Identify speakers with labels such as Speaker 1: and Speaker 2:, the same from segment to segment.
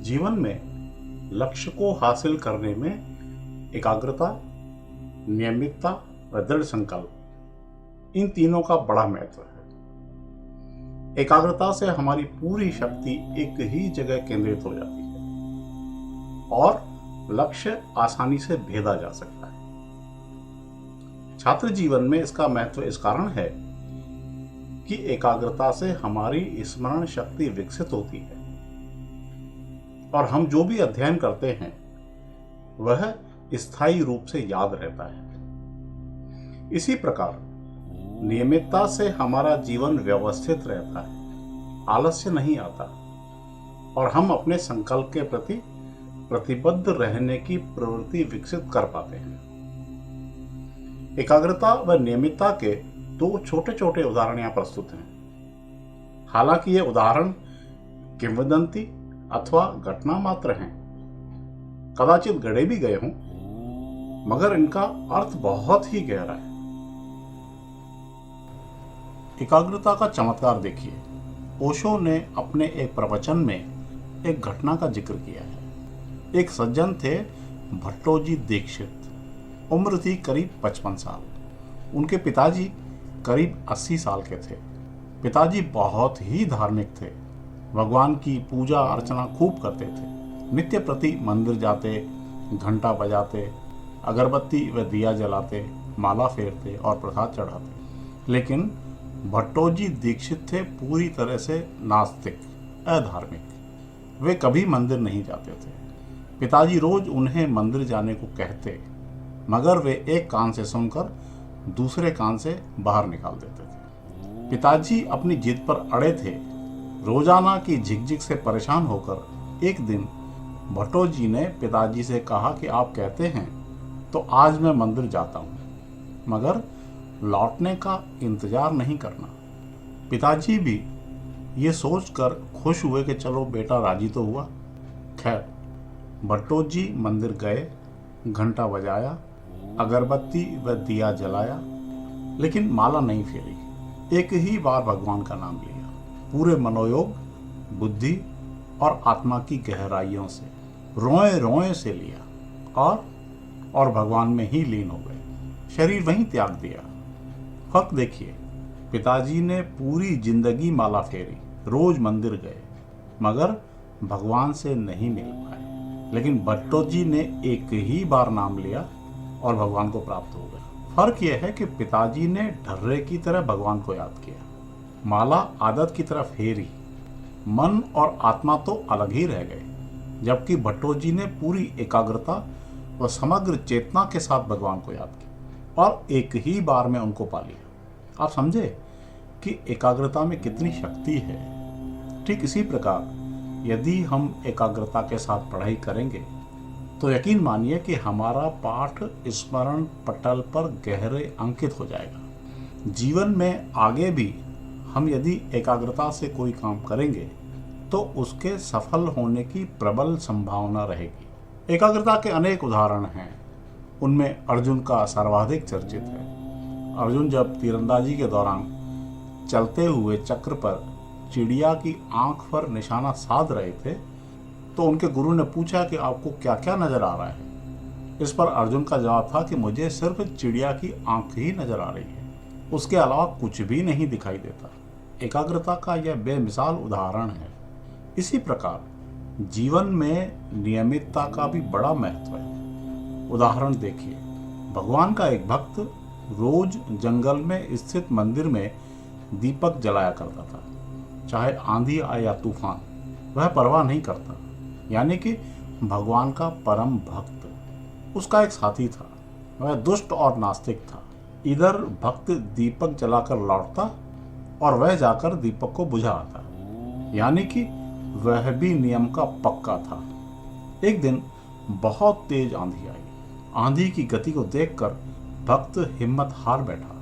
Speaker 1: जीवन में लक्ष्य को हासिल करने में एकाग्रता, नियमितता व दृढ़ संकल्प, इन तीनों का बड़ा महत्व है। एकाग्रता से हमारी पूरी शक्ति एक ही जगह केंद्रित हो जाती है और लक्ष्य आसानी से भेदा जा सकता है। छात्र जीवन में इसका महत्व इस कारण है कि एकाग्रता से हमारी स्मरण शक्ति विकसित होती है और हम जो भी अध्ययन करते हैं वह स्थायी रूप से याद रहता है। इसी प्रकार नियमितता से हमारा जीवन व्यवस्थित रहता है, आलस्य नहीं आता और हम अपने संकल्प के प्रति प्रतिबद्ध रहने की प्रवृत्ति विकसित कर पाते हैं। एकाग्रता व नियमितता के दो छोटे छोटे उदाहरण यहाँ प्रस्तुत हैं। हालांकि ये उदाहरण किंवदंती अथवा घटना मात्र हैं, कदाचित गढ़े भी गए हों, मगर इनका अर्थ बहुत ही गहरा है। एकाग्रता का चमत्कार देखिए। ओशो ने अपने एक प्रवचन में एक घटना का जिक्र किया है। एक सज्जन थे भट्टोजी दीक्षित। उम्र थी करीब 55 साल। उनके पिताजी करीब 80 साल के थे। पिताजी बहुत ही धार्मिक थे, भगवान की पूजा अर्चना खूब करते थे। नित्य प्रति मंदिर जाते, घंटा बजाते, अगरबत्ती व दिया जलाते, माला फेरते और प्रसाद चढ़ाते। लेकिन भट्टोजी दीक्षित थे पूरी तरह से नास्तिक, अधार्मिक। वे कभी मंदिर नहीं जाते थे। पिताजी रोज उन्हें मंदिर जाने को कहते, मगर वे एक कान से सुनकर दूसरे कान से बाहर निकाल देते थे। पिताजी अपनी जिद पर अड़े थे। रोजाना की झिकझिक से परेशान होकर एक दिन भट्टोजी ने पिताजी से कहा कि आप कहते हैं तो आज मैं मंदिर जाता हूँ, मगर लौटने का इंतजार नहीं करना। पिताजी भी ये सोचकर खुश हुए कि चलो बेटा राजी तो हुआ। खैर, भट्टोजी मंदिर गए, घंटा बजाया, अगरबत्ती व दिया जलाया, लेकिन माला नहीं फेरी। एक ही बार भगवान का नाम लिया, पूरे मनोयोग, बुद्धि और आत्मा की गहराइयों से, रोए रोए से लिया और भगवान में ही लीन हो गए। शरीर वहीं त्याग दिया। फर्क देखिए, पिताजी ने पूरी जिंदगी माला फेरी, रोज मंदिर गए, मगर भगवान से नहीं मिल पाए। लेकिन भट्टोजी ने एक ही बार नाम लिया और भगवान को प्राप्त हो गए। फर्क यह है कि पिताजी ने ढर्रे की तरह भगवान को याद किया, माला आदत की तरह फेरी, मन और आत्मा तो अलग ही रह गए, जबकि भट्टोजी ने पूरी एकाग्रता व समग्र चेतना के साथ भगवान को याद किया और एक ही बार में उनको पा लिया। आप समझे कि एकाग्रता में कितनी शक्ति है। ठीक इसी प्रकार यदि हम एकाग्रता के साथ पढ़ाई करेंगे तो यकीन मानिए कि हमारा पाठ स्मरण पटल पर गहरे अंकित हो जाएगा। जीवन में आगे भी हम यदि एकाग्रता से कोई काम करेंगे तो उसके सफल होने की प्रबल संभावना रहेगी। एकाग्रता के अनेक उदाहरण हैं। उनमें अर्जुन का सर्वाधिक चर्चित है। अर्जुन जब तीरंदाजी के दौरान चलते हुए चक्र पर चिड़िया की आंख पर निशाना साध रहे थे तो उनके गुरु ने पूछा कि आपको क्या क्या नजर आ रहा है। इस पर अर्जुन का जवाब था कि मुझे सिर्फ चिड़िया की आंख ही नजर आ रही है, उसके अलावा कुछ भी नहीं दिखाई देता। एकाग्रता का यह बेमिसाल उदाहरण है। इसी प्रकार जीवन में नियमितता का भी बड़ा महत्व है। उदाहरण देखिए, भगवान का एक भक्त रोज जंगल में स्थित मंदिर में दीपक जलाया करता था। चाहे आंधी आए या तूफान, वह परवाह नहीं करता। यानी कि भगवान का परम भक्त। उसका एक साथी था, वह दुष्ट और नास्तिक था। इधर भक्त दीपक जलाकर लौटता और वह जाकर दीपक को बुझा आता, यानी कि वह भी नियम का पक्का था। एक दिन बहुत तेज आंधी आई। आंधी की गति को देखकर भक्त हिम्मत हार बैठा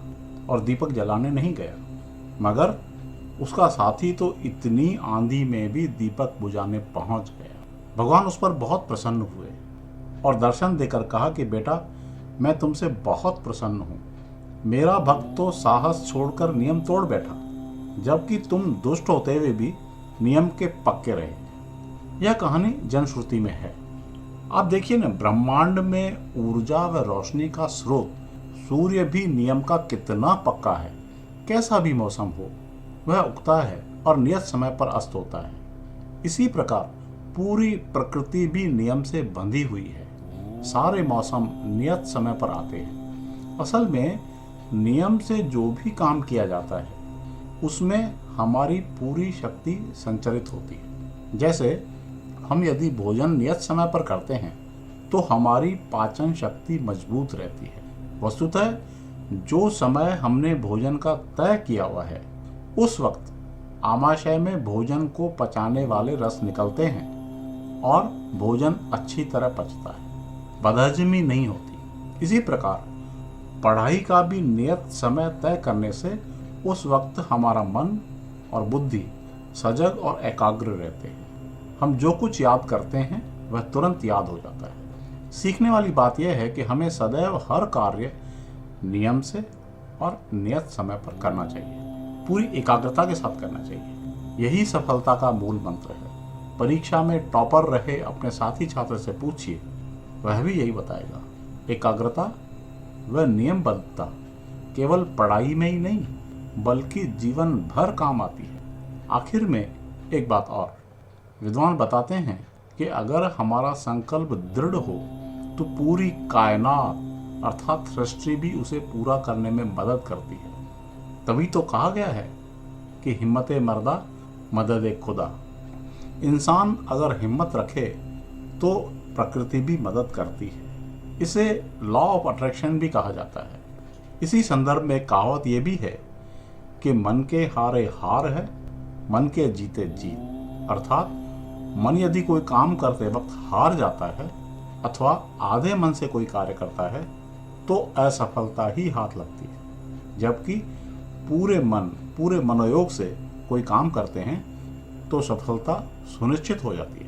Speaker 1: और दीपक जलाने नहीं गया, मगर उसका साथी तो इतनी आंधी में भी दीपक बुझाने पहुंच गया। भगवान उस पर बहुत प्रसन्न हुए और दर्शन देकर कहा कि बेटा, मैं तुमसे बहुत प्रसन्न हूँ। मेरा भक्त तो साहस छोड़कर नियम तोड़ बैठा, जबकि तुम दुष्ट होते हुए भी नियम के पक्के रहे। यह कहानी जनश्रुति में है। आप देखिए ना, ब्रह्मांड में ऊर्जा व रोशनी का स्रोत सूर्य भी नियम का कितना पक्का है। कैसा भी मौसम हो, वह उगता है और नियत समय पर अस्त होता है। इसी प्रकार पूरी प्रकृति भी नियम से बंधी हुई है। सारे मौसम नियत समय पर आते हैं। असल में नियम से जो भी काम किया जाता है उसमें हमारी पूरी शक्ति संचरित होती है। जैसे हम यदि भोजन नियत समय पर करते हैं तो हमारी पाचन शक्ति मजबूत रहती है। वस्तुतः जो समय हमने भोजन का तय किया हुआ है उस वक्त आमाशय में भोजन को पचाने वाले रस निकलते हैं और भोजन अच्छी तरह पचता है, बदहजमी नहीं होती। इसी प्रकार पढ़ाई का भी नियत समय तय करने से उस वक्त हमारा मन और बुद्धि सजग और एकाग्र रहते हैं। हम जो कुछ याद करते हैं वह तुरंत याद हो जाता है। सीखने वाली बात यह है कि हमें सदैव हर कार्य नियम से और नियत समय पर करना चाहिए, पूरी एकाग्रता के साथ करना चाहिए। यही सफलता का मूल मंत्र है। परीक्षा में टॉपर रहे अपने साथी छात्र से पूछिए, वह भी यही बताएगा। एकाग्रता व नियमबद्धता केवल पढ़ाई में ही नहीं बल्कि जीवन भर काम आती है। आखिर में एक बात और, विद्वान बताते हैं कि अगर हमारा संकल्प दृढ़ हो तो पूरी कायनात अर्थात सृष्टि भी उसे पूरा करने में मदद करती है। तभी तो कहा गया है कि हिम्मत मर्दा मदद खुदा। इंसान अगर हिम्मत रखे तो प्रकृति भी मदद करती है। इसे लॉ ऑफ अट्रैक्शन भी कहा जाता है। इसी संदर्भ में कहावत यह भी है कि मन के हारे हार है, मन के जीते जीत। अर्थात मन यदि कोई काम करते वक्त हार जाता है अथवा आधे मन से कोई कार्य करता है तो असफलता ही हाथ लगती है। जबकि पूरे मन पूरे मनोयोग से कोई काम करते हैं तो सफलता सुनिश्चित हो जाती है।